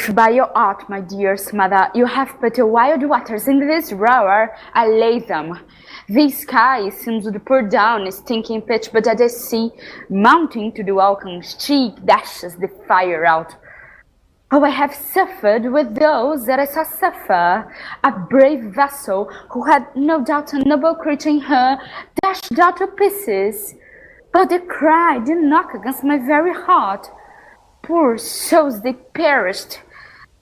If by your art, my dearest mother, you have put wild waters in this rower, I lay them. The sky seems to pour down a stinking pitch, but at the sea, mounting to the welcom's cheek, dashes the fire out. Oh, I have suffered with those that I saw suffer. A brave vessel, who had no doubt a noble creature in her, dashed out to pieces. But the cry did knock against my very heart. Poor souls, they perished.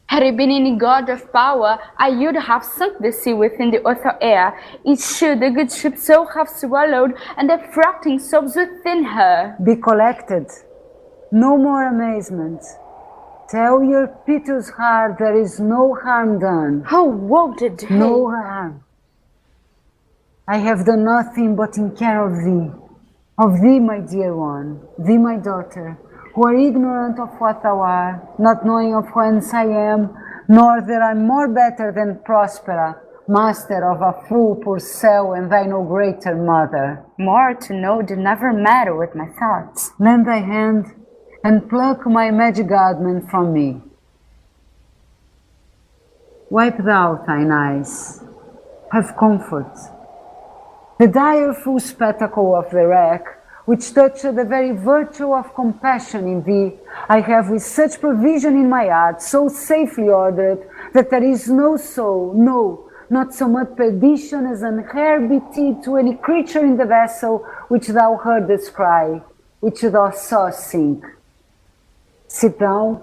Had it been any god of power, I would have sunk the sea within the earth air. It should the good ship so have swallowed, and the fracting sobs within her. Be collected. No more amazement. Tell your piteous heart there is no harm done. How wounded he! No harm. I have done nothing but in care of thee, my dear one, thee, my daughter, who are ignorant of what thou art, not knowing of whence I am, nor that I am more better than Prospera, master of a full poor cell, and thy no greater mother. More to know do never matter with my thoughts. Lend thy hand, and pluck my magic garment from me. Wipe thou thine eyes, have comfort. The direful spectacle of the wreck, which touched the very virtue of compassion in thee, I have with such provision in my heart, so safely ordered, that there is no soul, no, not so much perdition as an hair beat to any creature in the vessel which thou heardest cry, which thou sawest sink. Sit down,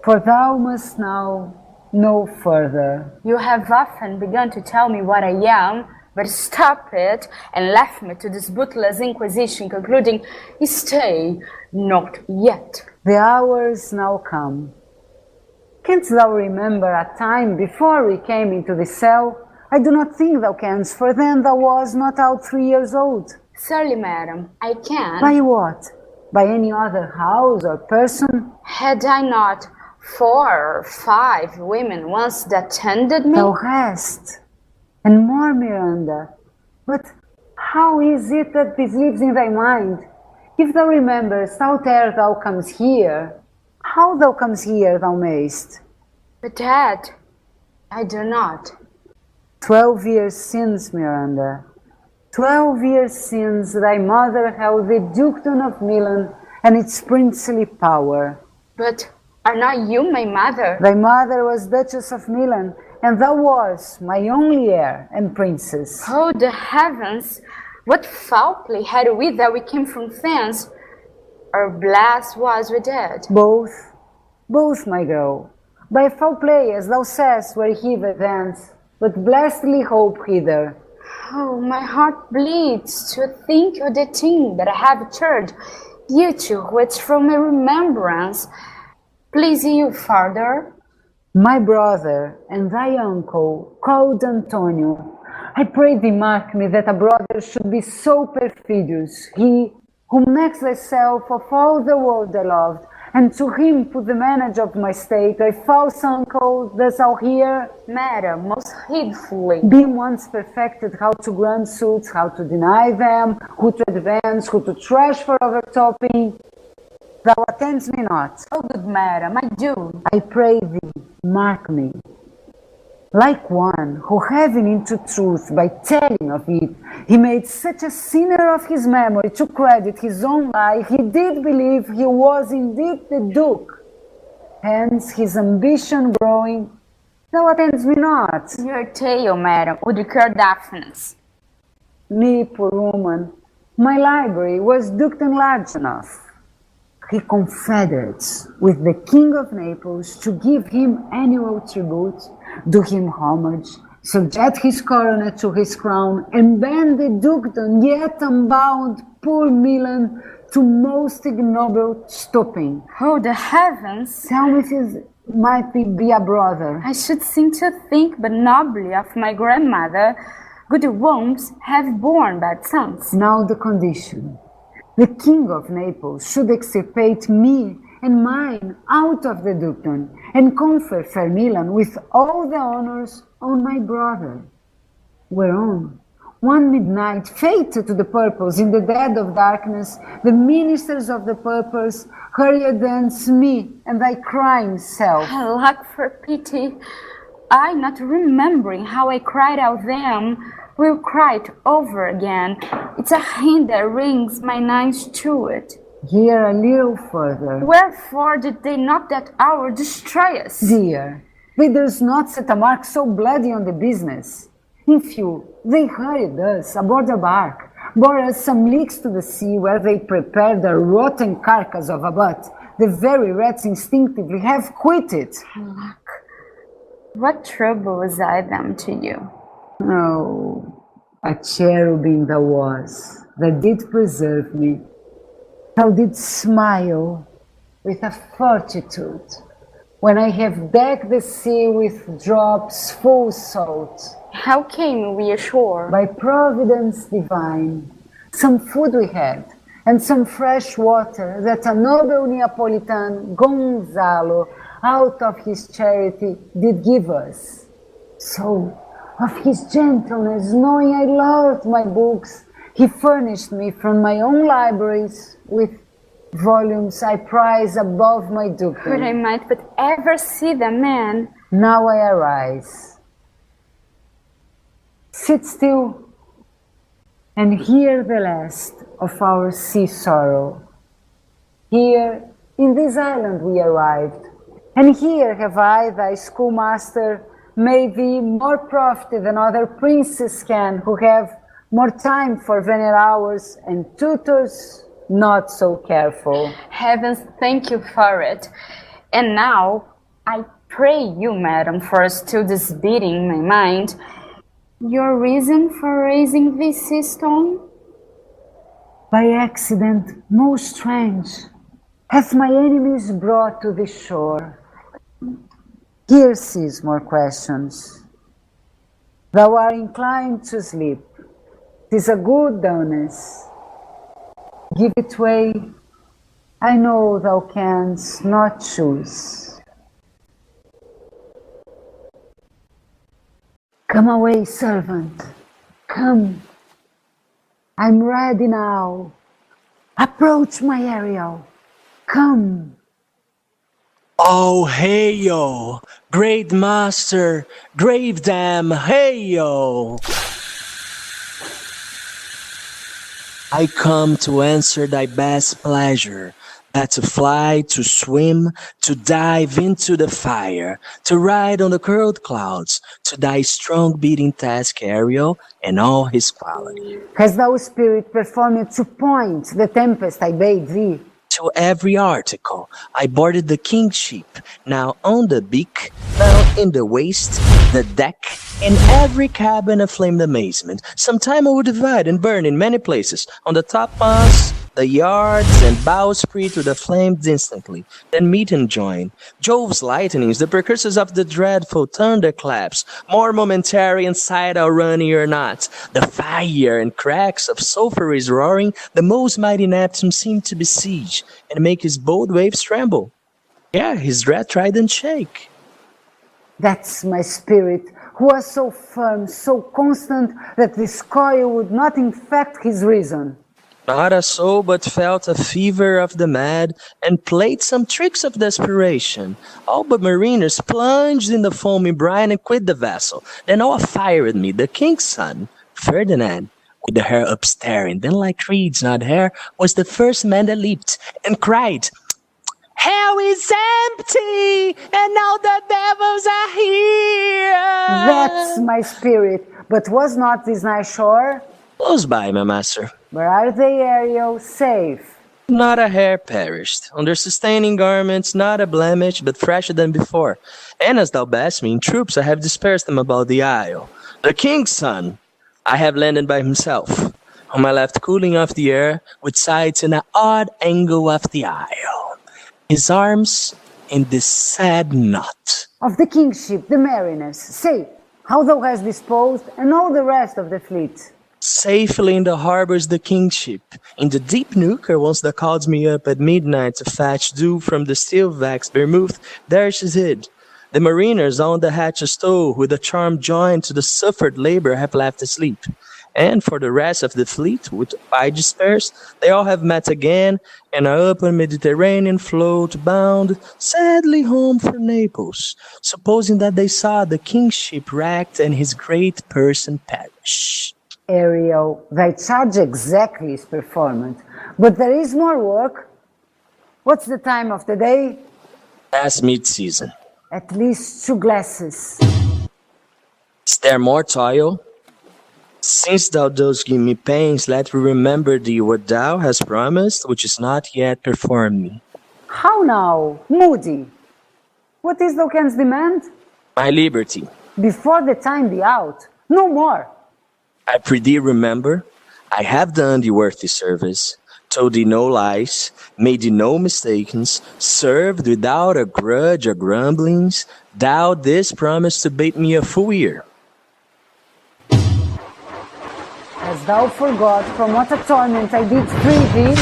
for thou must now know further. You have often begun to tell me what I am, but stop it and left me to this bootless inquisition, concluding, stay, not yet. The hours now come. Canst thou remember a time before we came into the cell? I do not think thou canst, for then thou was not out 3 years old. Surely, madam, I can. By what? By any other house or person? Had I not 4 or 5 women once that tended me? Thou hast, and more, Miranda. But how is it that this lives in thy mind? If thou rememberst how ere thou comes here, how thou comes here thou mayst. But that I do not. 12 years since, Miranda. 12 years since thy mother held the dukedom of Milan and its princely power. But are not you my mother? Thy mother was Duchess of Milan, and thou was my only heir and princess. Oh, the heavens! What foul play had we that we came from thence? Or blessed was we dead? Both, my girl. By foul play, as thou sayest, were hither thence, but blessedly hope hither. Oh, my heart bleeds to think of the thing that I have heard, you two, which from a remembrance please you farther. My brother and thy uncle, called Antonio, I pray thee mark me that a brother should be so perfidious, he whom next thyself of all the world I loved, and to him put the manage of my state, thy false uncle, dost thou hear? Madam, most heedfully. Being once perfected how to grant suits, how to deny them, who to advance, who to trash for overtopping, thou attends me not. Oh, good madam, I do. I pray thee, mark me. Like one who, having into truth by telling of it, he made such a sinner of his memory to credit his own lie, he did believe he was indeed the Duke. Hence his ambition growing, thou attends me not. Your tale, madam, would recur deafness. Me, poor woman, my library was dukedom large enough. He confederates with the King of Naples to give him annual tribute, do him homage, subject his coronet to his crown, and bend the dukedom, yet unbound poor Milan to most ignoble stooping. Oh, the heavens! Tell me if it might be a brother. I should seem to think but nobly of my grandmother. Good wombs have borne bad sons. Now the condition. The King of Naples should extirpate me and mine out of the dukedom, and confer fair Milan with all the honors on my brother. Whereon, One midnight, fated to the purples, in the dead of darkness, the ministers of the purples hurried against me and thy crying self. Alack for pity, I not remembering how I cried out them, will cry it over again. It's a hint that rings my eyes to it. Here a little further. Wherefore did they not that hour destroy us? Dear, they durst not set a mark so bloody on the business. In few, they hurried us aboard a bark, bore us some leagues to the sea, where they prepared a rotten carcass of a butt. The very rats instinctively have quitted. Alack, what trouble was I them to you? Oh, a cherubim thou was, that did preserve me. Thou didst smile with a fortitude, when I have decked the sea with drops full salt. How came we ashore? By providence divine, some food we had, and some fresh water that a noble Neapolitan, Gonzalo, out of his charity, did give us. So, of his gentleness, knowing I loved my books, he furnished me from my own libraries with volumes I prize above my dukedom. Could I might but ever see the man. Now I arise. Sit still and hear the last of our sea sorrow. Here, in this island we arrived, and here have I, thy schoolmaster, made thee more profited than other princes can, who have more time for vainer hours and tutors not so careful. Heavens, thank you for it. And now, I pray you, madam, for still this beating my mind, your reason for raising this sea stone? By accident most strange, hath my enemies brought to the shore. Here cease more questions. Thou art inclined to sleep. 'Tis a good dullness. Give it way. I know thou canst not choose. Come away, servant. Come. I'm ready now. Approach my Ariel. Come. Oh, hey-yo, great master, grave dam, hey-yo. I come to answer thy best pleasure, that to fly, to swim, to dive into the fire, to ride on the curled clouds, to thy strong beating task, Ariel, and all his quality. Hast thou, spirit, performed to point the tempest I bade thee? To every article, I boarded the king's ship, now on the beak, now in the waist, the deck, in every cabin aflame amazement. Sometime I would divide and burn in many places, on the topmasts, the yards, and bowsprit to the flames instantly, then meet and join. Jove's lightnings, the precursors of the dreadful thunderclaps, more momentary inside our running or not. The fire and cracks of sulphurous roaring, the most mighty Neptune seemed to besiege, and make his bold waves tremble. Yeah, his dread trident shake. That's my spirit, who was so firm, so constant, that this coil would not infect his reason. Not a soul but felt a fever of the mad, and played some tricks of desperation. All but mariners plunged in the foamy brine and quit the vessel. Then all afire at me, the king's son, Ferdinand, with the hair upstaring, then like reeds, not hair, was the first man that leaped, and cried, "Hell is empty, and now the devils are here!" That's my spirit, but was not this night shore? Close by, my master. Where are they, Ariel? Safe. Not a hair perished. On their sustaining garments, not a blemish, but fresher than before. And as thou best me, in troops I have dispersed them about the isle. The king's son I have landed by himself, whom I left cooling off the air, with sides in an odd angle of the isle. His arms in this sad knot. Of the king's ship, the mariners, say, how thou hast disposed, and all the rest of the fleet. Safely in the harbors the king's ship, in the deep nooker once that calls me up at midnight to fetch dew from the still vexed vermouth, there she's hid. The mariners on the hatches tow, with a charm joined to the suffered labor have left asleep. And for the rest of the fleet, which I dispersed, they all have met again and are up on Mediterranean float bound, sadly home for Naples, supposing that they saw the king's ship wrecked and his great person perish. Ariel, thy charge exactly is performant, but there is more work. What's the time of the day? Past mid-season. At least 2 glasses. Is there more toil? Since thou dost give me pains, let me remember thee what thou hast promised, which is not yet performed me. How now, moody? What is thou canst demand? My liberty. Before the time be out, no more. I pray thee remember, I have done thee worthy service, told thee no lies, made thee no mistakes, served without a grudge or grumblings. Thou didst promise to bait me a full year. Hast thou forgot from what a torment I did free thee?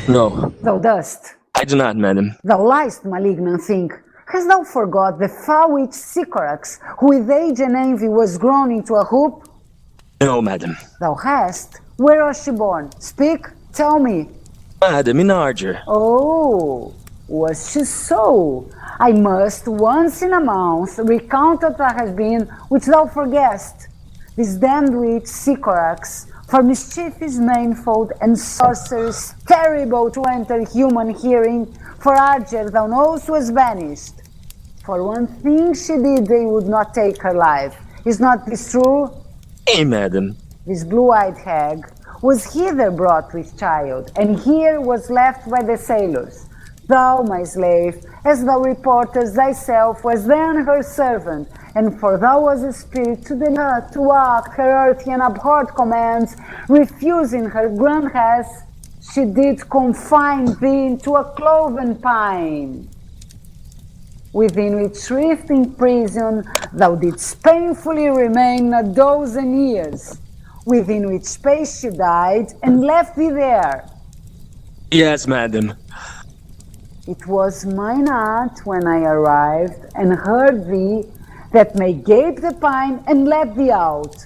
No, Thou dost. I do not, madam. Thou liest, malignant thing. Hast thou forgot the foul-witched Sycorax, who with age and envy was grown into a hoop? No, madam. Thou hast. Where was she born? Speak, tell me. Madam, in Arger. Oh, was she so? I must once in a month recount what has been, which thou forgest. This damned witch Sycorax, for mischief is manifold and sorceress terrible to enter human hearing, for Arger thou knowest was banished. For one thing she did, they would not take her life. Is not this true? Hey, madam. This blue-eyed hag was hither brought with child, and here was left by the sailors. Thou, my slave, as thou reportest thyself, was then her servant, and for thou was a spirit to deliver, to act her earthy and abhorred commands, refusing her grand hest, she did confine thee into a cloven pine, within which shrift prison thou didst painfully remain a dozen years, within which space she died and left thee there. Yes, madam. It was mine aunt when I arrived and heard thee that may gape the pine and let thee out.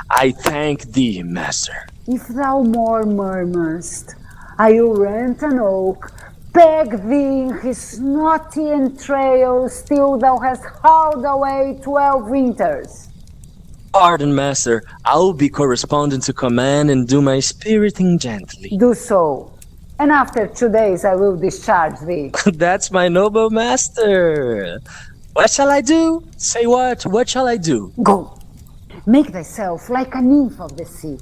I thank thee, master. If thou more murmurest, I will rent an oak, peg thee in his knotty entrails till thou hast hauled away 12 winters. Pardon, master. I will be correspondent to command and do my spiriting gently. Do so, and after 2 days I will discharge thee. That's my noble master. What shall I do? Say what? What shall I do? Go, make thyself like a nymph of the sea.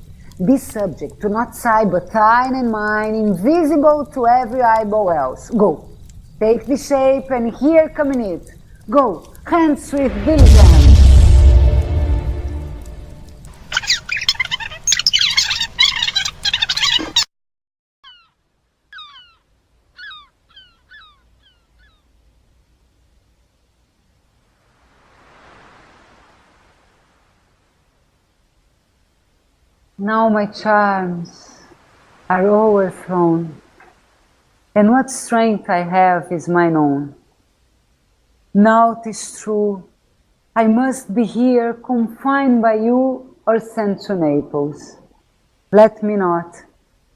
Be subject to not sight but thine and mine, invisible to every eyeball else. Go, take the shape and here come in it. Go, hence with diligence. Now my charms are overthrown, and what strength I have is mine own. Now 'tis true, I must be here confined by you or sent to Naples. Let me not,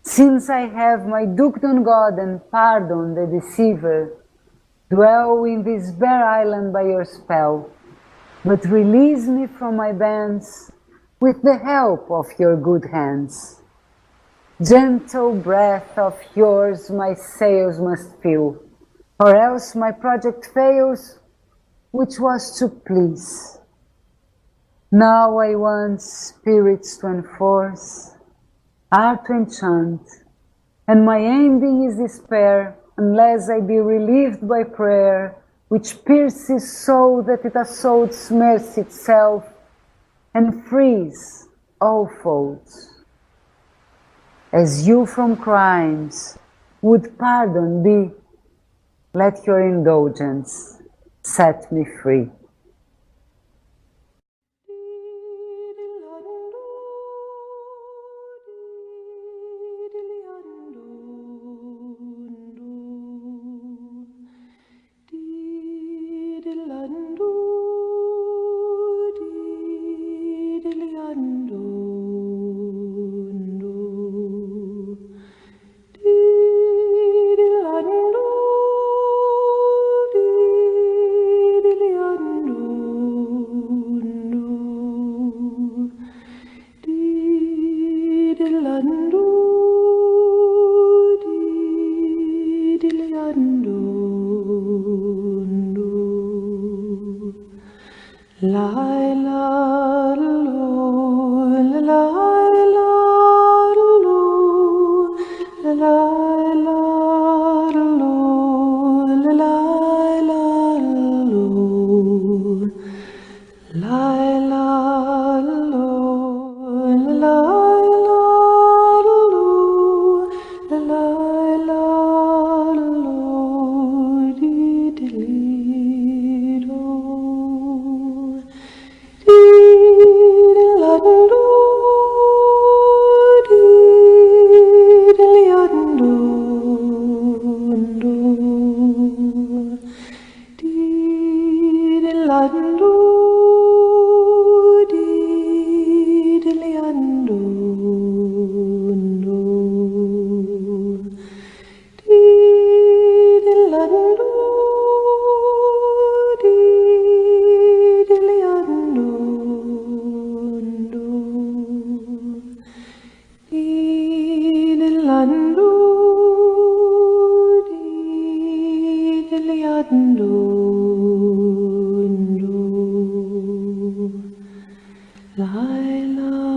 since I have my dukedom God and pardon the deceiver, dwell in this bare island by your spell, but release me from my bands with the help of your good hands. Gentle breath of yours my sails must fill, or else my project fails, which was to please. Now I want spirits to enforce, art to enchant, and my ending is despair, unless I be relieved by prayer, which pierces so that it assaults mercy itself, and frees all faults. As you from crimes would pardon be, let your indulgence set me free. my love.